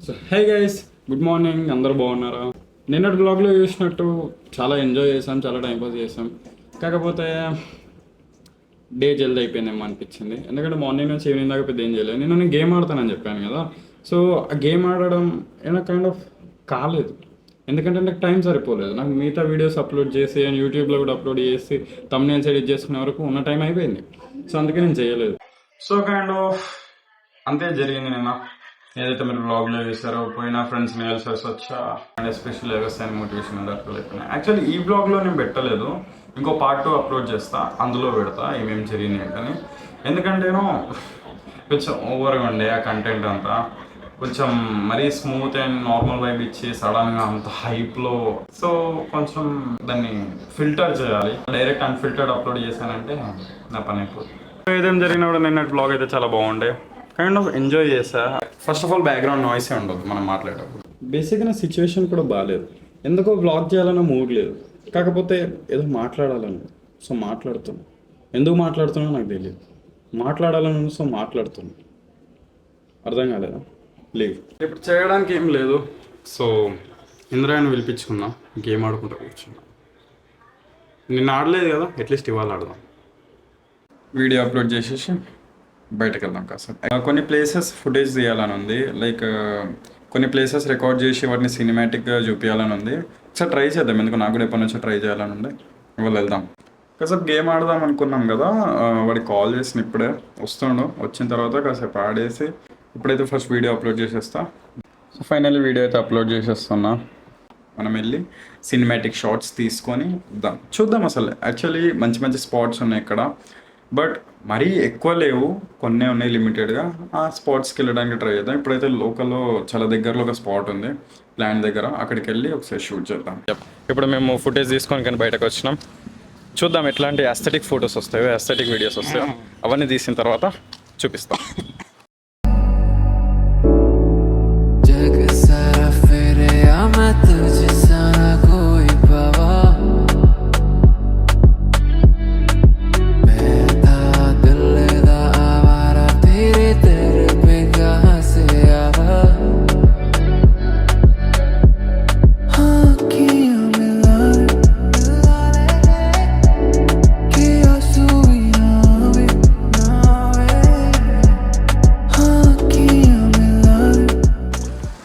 So hey guys, good morning. అందరూ బాగున్నారా? నిన్నటి బ్లాగ్లో చూసినట్టు చాలా ఎంజాయ్ చేసాం, చాలా టైంపాస్ చేసాం. కాకపోతే డే జల్దీ అయిపోయిందేమో అనిపించింది. ఎందుకంటే మార్నింగ్ నుంచి ఈవినింగ్ దాకా పెద్ద ఏం చేయలేదు. నేను గేమ్ ఆడతానని చెప్పాను కదా. సో ఆ గేమ్ ఆడడం ఏమైనా కైండ్ ఆఫ్ కాలేదు. ఎందుకంటే నాకు టైం సరిపోలేదు. నాకు మిగతా వీడియోస్ అప్లోడ్ చేసి అండ్ యూట్యూబ్లో కూడా అప్లోడ్ చేసి తమ్నెయిల్స్ ఎడిట్ చేసుకునే వరకు ఉన్న టైం అయిపోయింది. సో అందుకే నేను చేయలేదు. సో కైండ్ ఆఫ్ అంతే జరిగింది నిన్న. ఏదైతే మీరు బ్లాగ్లో చేశారో పోయిన ఫ్రెండ్స్ని కలిసి వచ్చా అండ్ ఎస్పెషల్లీ వ్యవసాయం మోటివేషన్ అయిపోయినాయి. యాక్చువల్లీ ఈ బ్లాగ్లో నేను పెట్టలేదు, ఇంకో పార్ట్ 2 అప్లోడ్ చేస్తా, అందులో పెడతా ఏమేమి జరిగినాయి అని. ఎందుకంటే కొంచెం ఓవర్గా ఉండే ఆ కంటెంట్ అంతా, కొంచెం మరీ స్మూత్ అండ్ నార్మల్ వైబ్ ఇచ్చి సడన్గా అంత హైప్లో. సో కొంచెం దాన్ని ఫిల్టర్ చేయాలి. డైరెక్ట్ అన్ఫిల్టర్డ్ అప్లోడ్ చేశానంటే నా పని అయిపోతుంది. ఏదేం జరిగినా కూడా నిన్నటి బ్లాగ్ అయితే చాలా బాగుండే, కైండ్ ఆఫ్ ఎంజాయ్ చేసా. ఫస్ట్ ఆఫ్ ఆల్ బ్యాక్గ్రౌండ్ నాయిసే ఉండదు మనం మాట్లాడేటప్పుడు. బేసిక్గా నా సిచ్యువేషన్ కూడా బాగాలేదు, ఎందుకో బ్లాగ్ చేయాలన్న మూడ్ లేదు. కాకపోతే ఏదో మాట్లాడాలని, సో మాట్లాడుతున్నాను. ఎందుకు మాట్లాడుతున్నా నాకు తెలియదు, మాట్లాడాలని సో మాట్లాడుతున్నాను. అర్థం కాలేదా? లీవ్. ఇప్పుడు చేయడానికి ఏం లేదు. సో ఇంద్రాయని పిలిపించుకున్నా, గేమ్ ఆడుకుంటూ కూర్చున్నా. నిన్న ఆడలేదు కదా, అట్లీస్ట్ ఇవాళ ఆడదాం. వీడియో అప్లోడ్ చేసేసి బయటకు వెళ్దాం కాసేపు. కొన్ని ప్లేసెస్ ఫుటేజ్ తీయాలని ఉంది, లైక్ కొన్ని ప్లేసెస్ రికార్డ్ చేసి వాటిని సినిమాటిక్గా చూపించాలని ఉంది. ఒకసారి ట్రై చేద్దాం, ఎందుకు నాకు కూడా ఎప్పటి నుంచో ట్రై చేయాలని ఉంది. ఇవాళ వెళ్దాం. కాసేపు గేమ్ ఆడదాం అనుకున్నాం కదా, వాడికి కాల్ చేసిన ఇప్పుడే వస్తుండు. వచ్చిన తర్వాత కాసేపు ఆడేసి ఇప్పుడైతే ఫస్ట్ వీడియో అప్లోడ్ చేసేస్తా. సో ఫైనల్లీ వీడియో అయితే అప్లోడ్ చేసేస్తున్నా. మనం వెళ్ళి సినిమాటిక్ షార్ట్స్ తీసుకొని వద్దాం, చూద్దాం. అసలు యాక్చువల్లీ మంచి మంచి స్పాట్స్ ఉన్నాయి ఇక్కడ, బట్ మరీ ఎక్కువ లేవు, కొన్ని ఉన్నాయి లిమిటెడ్గా. ఆ స్పాట్స్కి వెళ్ళడానికి ట్రై చేద్దాం. ఇప్పుడైతే లోకల్లో చాలా దగ్గరలో ఒక స్పాట్ ఉంది ప్లాంట్ దగ్గర, అక్కడికి వెళ్ళి ఒకసారి షూట్ చేద్దాం. ఇప్పుడు మేము ఫుటేజ్ తీసుకొని కానీ బయటకు వచ్చినాం. చూద్దాం ఎట్లాంటి అస్థెటిక్ ఫొటోస్ వస్తాయో, అస్థెటిక్ వీడియోస్ వస్తాయో. అవన్నీ తీసిన తర్వాత చూపిస్తాం.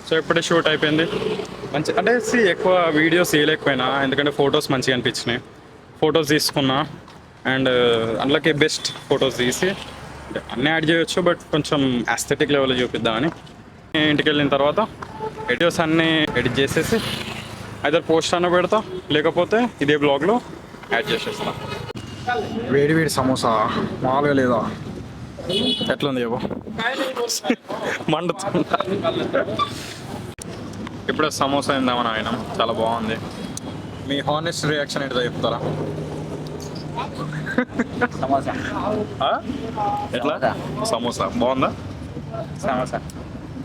సో ఇప్పుడే షూట్ అయిపోయింది. మంచి అంటే ఎక్కువ వీడియోస్ తీయలేకపోయినా, ఎందుకంటే ఫొటోస్ మంచిగా అనిపించినాయి. ఫొటోస్ తీసుకున్నా అండ్ అందులోకి బెస్ట్ ఫొటోస్ తీసి అన్నీ యాడ్ చేయొచ్చు, బట్ కొంచెం అస్థెటిక్ లెవెల్లో చూపిద్దామని. ఇంటికి వెళ్ళిన తర్వాత వీడియోస్ అన్నీ ఎడిట్ చేసేసి అయితే పోస్ట్ అన్న పెడతా, లేకపోతే ఇదే బ్లాగ్లో యాడ్ చేసేస్తా. వేడి వేడి సమోసా మామూలుగా లేదా? ఎట్లుంది ఏవో మండుతుందా? ఇప్పుడు సమోసా తిందామని ఆయన, చాలా బాగుంది. మీ హానెస్ట్ రియాక్షన్ ఏంటో చెప్తారా? సమోసా ఎట్లా? సమోసా బాగుందా? సమోసా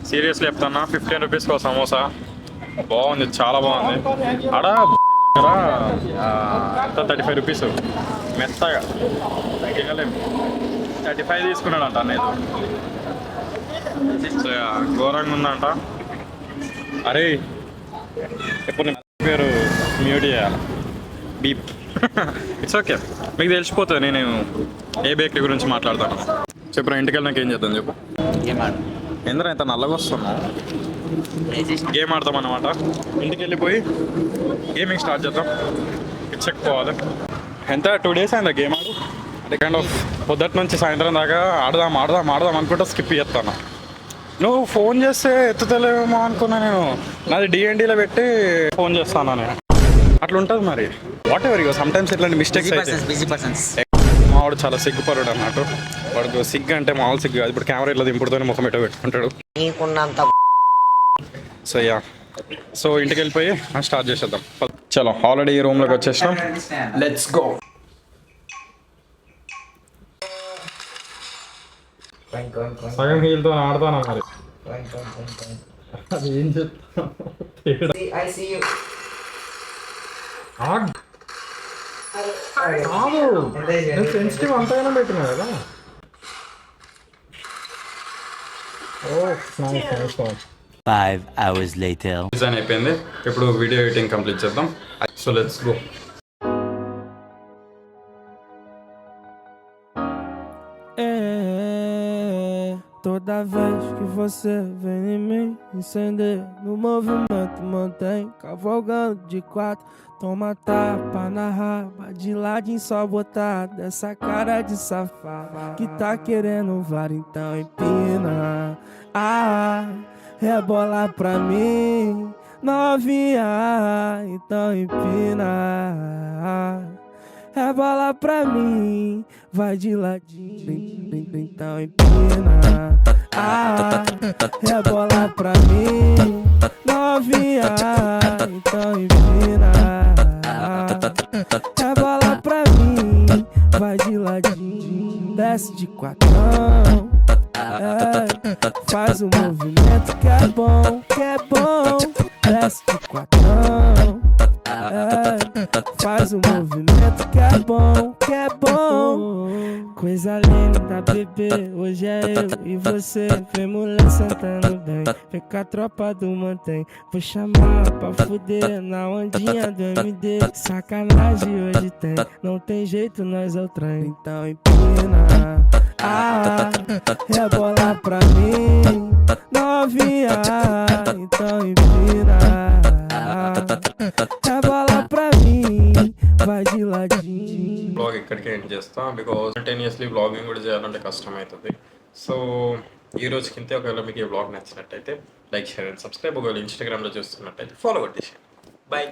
సీరియస్లీ చెప్తానా, 15 రూపీస్కి ఒక సమోసా బాగుంది, చాలా బాగుంది. ఆడ 35 రూపీస్ మెత్తగా, తినలేము. 35 తీసుకున్నాడంట అన్నయ్య. ఘోరంగా ఉందంట. అరే ఇప్పుడు పేరు మ్యూట్ చేయాలి, బీప్. ఇట్స్ ఓకే, మీకు తెలిసిపోతుంది నేను ఏ బేకరీ గురించి మాట్లాడతాను. చెప్పరా, ఇంటికి వెళ్ళినాక ఏం చేద్దాం చెప్పు. ఎందుకు ఇంత నల్లగా వస్తున్నావు? గేమ్ ఆడతాం అన్నమాట. ఇంటికి వెళ్ళిపోయి గేమింగ్ స్టార్ట్ చేద్దాం. ఇచ్చకపోవాలి. ఎంత 2 days అయిందా గేమ్ ఆడు? అంటే కైండ్ ఆఫ్ పొద్దుటి నుంచి సాయంత్రం దాకా ఆడదాం ఆడదాం ఆడదాం అనుకుంటా స్కిప్ చేస్తాను. నువ్వు ఫోన్ చేస్తే ఎత్తుతలేమో అనుకున్నా, నేను నాది DNDలో పెట్టి ఫోన్ చేస్తాను నేను. అట్లా ఉంటుంది మరి. వాట్ ఎవర్ సమ్ టైమ్స్ ఇట్లాంటి మిస్టేక్స్ అయితే. మావాడు చాలా సిగ్గుపరుడు అన్నట్టు. వాడికి సిగ్గు అంటే మామూలు సిగ్గు కాదు. ఇప్పుడు కెమెరా ఇట్లా దింపుడుతోనే ముఖం పెట్ట పెట్టుకుంటాడు. సో యా, సో ఇంటికి వెళ్ళిపోయి స్టార్ట్ చేసేద్దాం. చలో, ఆల్రెడీ ఈ రూమ్లోకి వచ్చేసినాం. Let's go. సగం హీల్తో ఆడతాను మరి. అది ఏం చెప్తాను, సెన్సిటివ్ అంతగానే పెట్టినా కదా. Oh nice nice. 5 hours later. Design అయిపోయింది. ఇప్పుడు వీడియో ఎడిటింగ్ కంప్లీట్ చేద్దాం. So let's go. Toda vez que você vem em mim, incender no movimento, mantém cavalgando de quatro. Toma tapa na raba, de ladinho só botar dessa cara de safado que tá querendo VAR, então empina. Rebola pra mim, novinha, então empina. Rebola pra mim, vai de ladinho, então empina. Rebola pra mim, novinha, então empina. Rebola pra mim, vai de ladinho, desce de quatrão. Faz o movimento que é bom, desce de quatrão. Faz o movimento que é bom, Coisa linda, bebê, hoje é eu e você. Vem mulher sentando bem, vem com a tropa do mantém. Vou chamar pra fuder na ondinha do MD. Sacanagem hoje tem, não tem jeito, nós é o trem. Então empina, rebola pra mim, novinha, então empina. Rebola pra mim, vai de ladinho. Blog ఇక్కడికే end చేస్తాం, because continuously blogging కూడా చేయాలంటే కష్టం అవుతుంది. So ఈ రోజుకి ఇంతే. ఒకవేళ మీకు ఈ బ్లాగ్ నచ్చినట్టయితే లైక్, షేర్ అండ్ సబ్స్క్రైబ్. ఒకవేళ ఇన్స్టాగ్రామ్లో చూస్తున్నట్టయితే ఫాలో కొట్టేసి. బాయ్.